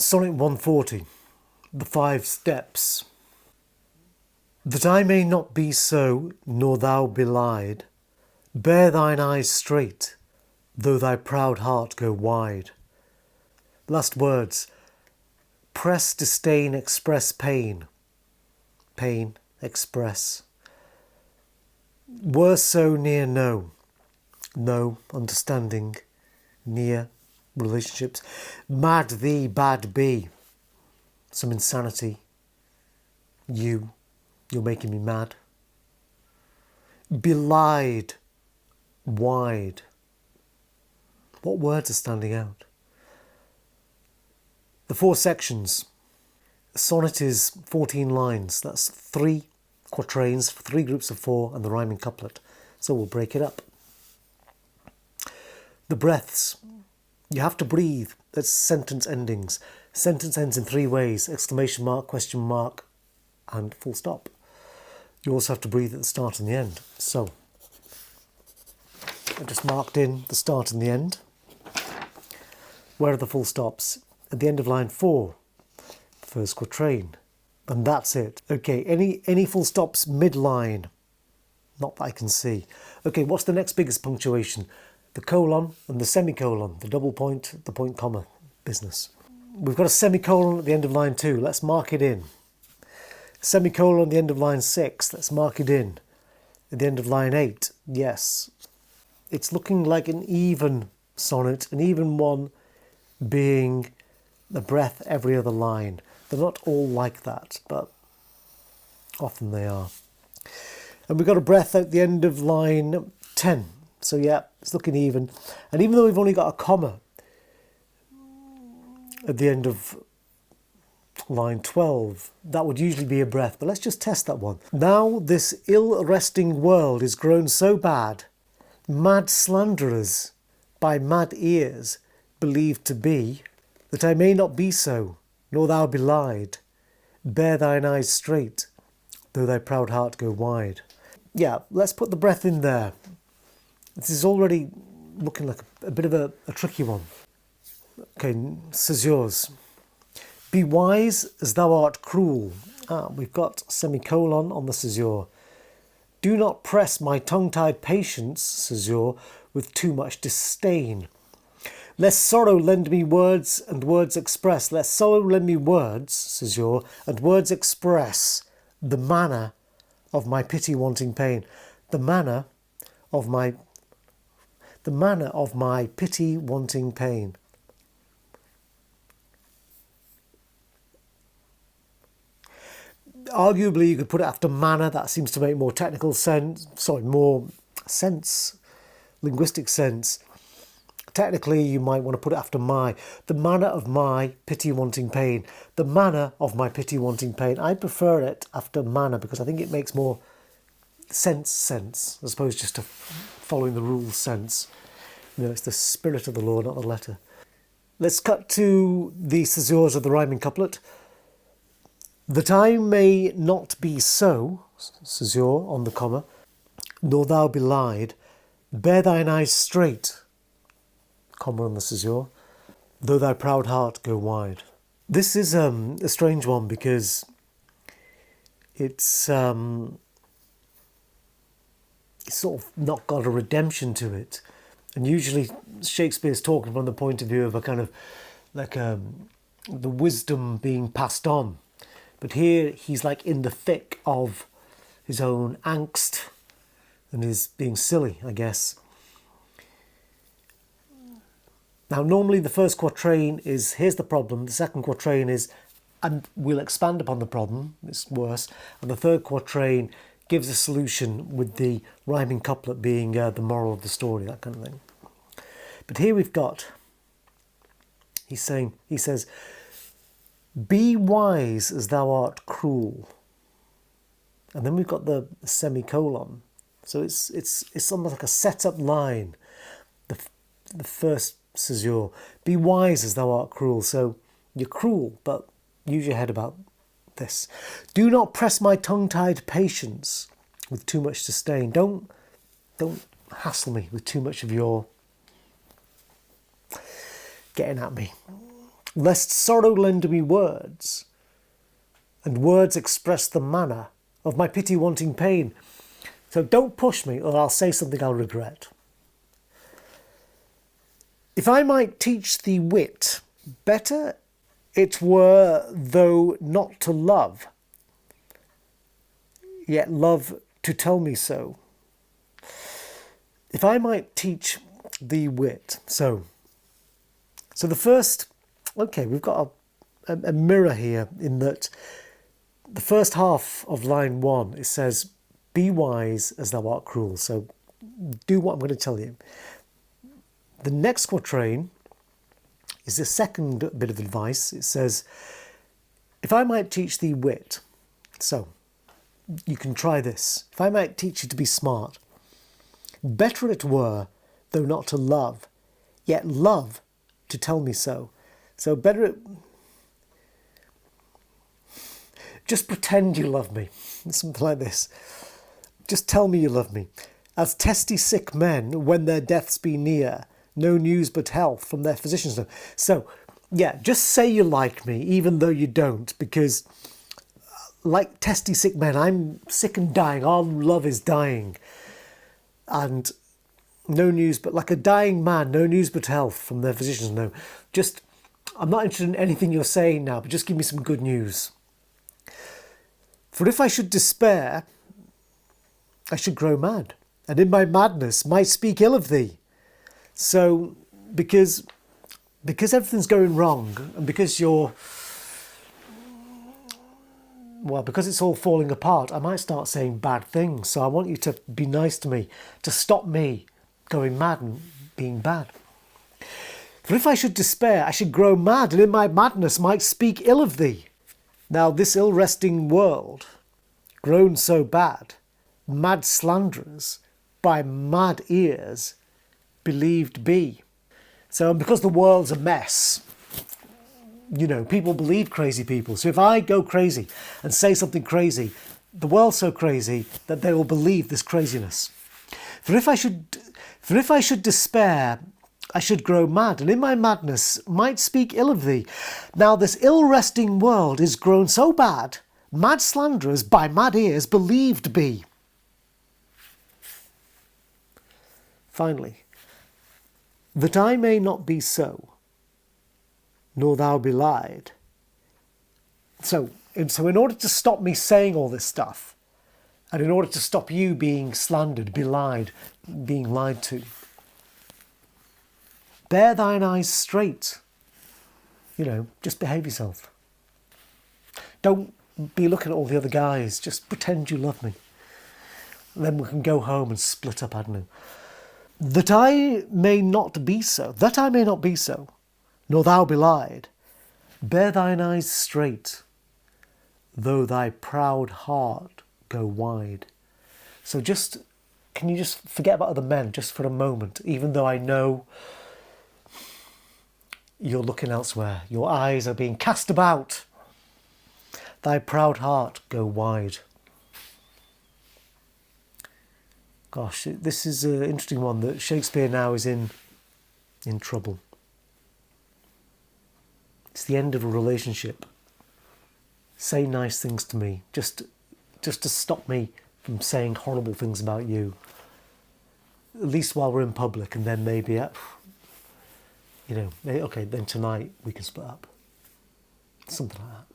Sonnet 140, the 5 steps. That I may not be so, nor thou belied, bear thine eyes straight, though thy proud heart go wide. Last words. Press, disdain, express pain. Pain, express. Were so near, no. No, understanding. Near, relationships. Mad thee, bad be. Some insanity. You're making me mad. Belied, wide. What words are standing out? The 4 sections. The sonnet is 14 lines. That's 3 quatrains, 3 groups of 4, and the rhyming couplet. So we'll break it up. The breaths. You have to breathe. That's sentence endings. Sentence ends in 3 ways: exclamation mark, question mark, and full stop. You also have to breathe at the start and the end. So I just marked in the start and the end. Where are the full stops? At the end of line 4, the first quatrain. And that's it. Okay, any full stops mid-line? Not that I can see. Okay, what's the next biggest punctuation? The colon and the semicolon, the double point, the point comma business. We've got a semicolon at the end of line 2. Let's mark it in. Semicolon at the end of line 6. Let's mark it in. At the end of line 8. Yes. It's looking like an even sonnet, an even one being a breath every other line. They're not all like that, but often they are. And we've got a breath at the end of line 10. So yeah, it's looking even. And even though we've only got a comma at the end of line 12, that would usually be a breath. But let's just test that one. Now this ill-resting world is grown so bad, mad slanderers by mad ears believed to be, that I may not be so, nor thou belied. Bear thine eyes straight, though thy proud heart go wide. Yeah, let's put the breath in there. This is already looking like a bit of a tricky one. Okay, Césures. Be wise as thou art cruel. We've got semicolon on the césure. Do not press my tongue-tied patience, césure, with too much disdain. Lest sorrow lend me words and words express. Lest sorrow lend me words, césure, and words express the manner of my pity wanting pain. The manner of my pity wanting pain. Arguably, you could put it after manner. That seems to make more technical sense. More sense, linguistic sense. Technically, you might want to put it after my. The manner of my pity-wanting pain. The manner of my pity-wanting pain. I prefer it after manner because I think it makes more sense, as opposed just to following the rules sense. You know, it's the spirit of the law, not the letter. Let's cut to the césures of the rhyming couplet. That I may not be so, césure on the comma, nor thou belied, bear thine eyes straight, comma on the césure, though thy proud heart go wide. This is a strange one because it's sort of not got a redemption to it. And usually Shakespeare's talking from the point of view of a kind of like the wisdom being passed on. But here he's like in the thick of his own angst and is being silly, I guess. Now, normally the first quatrain is, here's the problem. The second quatrain is, and we'll expand upon the problem, it's worse. And the third quatrain gives a solution with the rhyming couplet being the moral of the story, that kind of thing. But here we've got, he says, be wise as thou art cruel. And then we've got the semicolon. So it's almost like a set-up line. The first césure. Be wise as thou art cruel. So you're cruel, but use your head about this. Do not press my tongue-tied patience with too much disdain. Don't hassle me with too much of your getting at me. lest sorrow lend me words, and words express the manner of my pity-wanting pain. So don't push me, or I'll say something I'll regret. If I might teach thee wit, better it were though not to love, yet love to tell me so. If I might teach thee wit. So the first, okay, we've got a mirror here in that the first half of line 1, it says, be wise as thou art cruel. So do what I'm going to tell you. The next quatrain is the second bit of advice. It says, if I might teach thee wit. So you can try this. If I might teach you to be smart, better it were, though not to love, yet love to tell me so. So better it... Just pretend you love me. Something like this. Just tell me you love me. As testy sick men, when their deaths be near, no news but health from their physicians know. So, yeah, just say you like me, even though you don't, because like testy sick men, I'm sick and dying. Our love is dying. And no news, but like a dying man, no news but health from their physicians know. Just, I'm not interested in anything you're saying now, but just give me some good news. For if I should despair, I should grow mad, and in my madness might speak ill of thee. So, because everything's going wrong, and because because it's all falling apart, I might start saying bad things. So I want you to be nice to me, to stop me going mad and being bad. For if I should despair, I should grow mad, and in my madness might speak ill of thee. Now this ill-resting world, grown so bad, mad slanderers by mad ears believed be. So because the world's a mess, you know, people believe crazy people. So if I go crazy and say something crazy, the world's so crazy that they will believe this craziness. For if I should despair, I should grow mad, and in my madness might speak ill of thee. Now this ill-resting world is grown so bad, mad slanderers by mad ears believed be. Finally, that I may not be so, nor thou be lied. So in order to stop me saying all this stuff, and in order to stop you being slandered, belied, being lied to, bear thine eyes straight. You know, just behave yourself. Don't be looking at all the other guys. Just pretend you love me. Then we can go home and split up, I don't know. That I may not be so, nor thou be lied. Bear thine eyes straight, though thy proud heart go wide. So can you just forget about other men just for a moment, even though I know you're looking elsewhere. Your eyes are being cast about. Thy proud heart go wide. Gosh, this is an interesting one, that Shakespeare now is in trouble. It's the end of a relationship. Say nice things to me, just to stop me from saying horrible things about you. At least while we're in public, and then maybe, okay, then tonight we can split up. Something like that.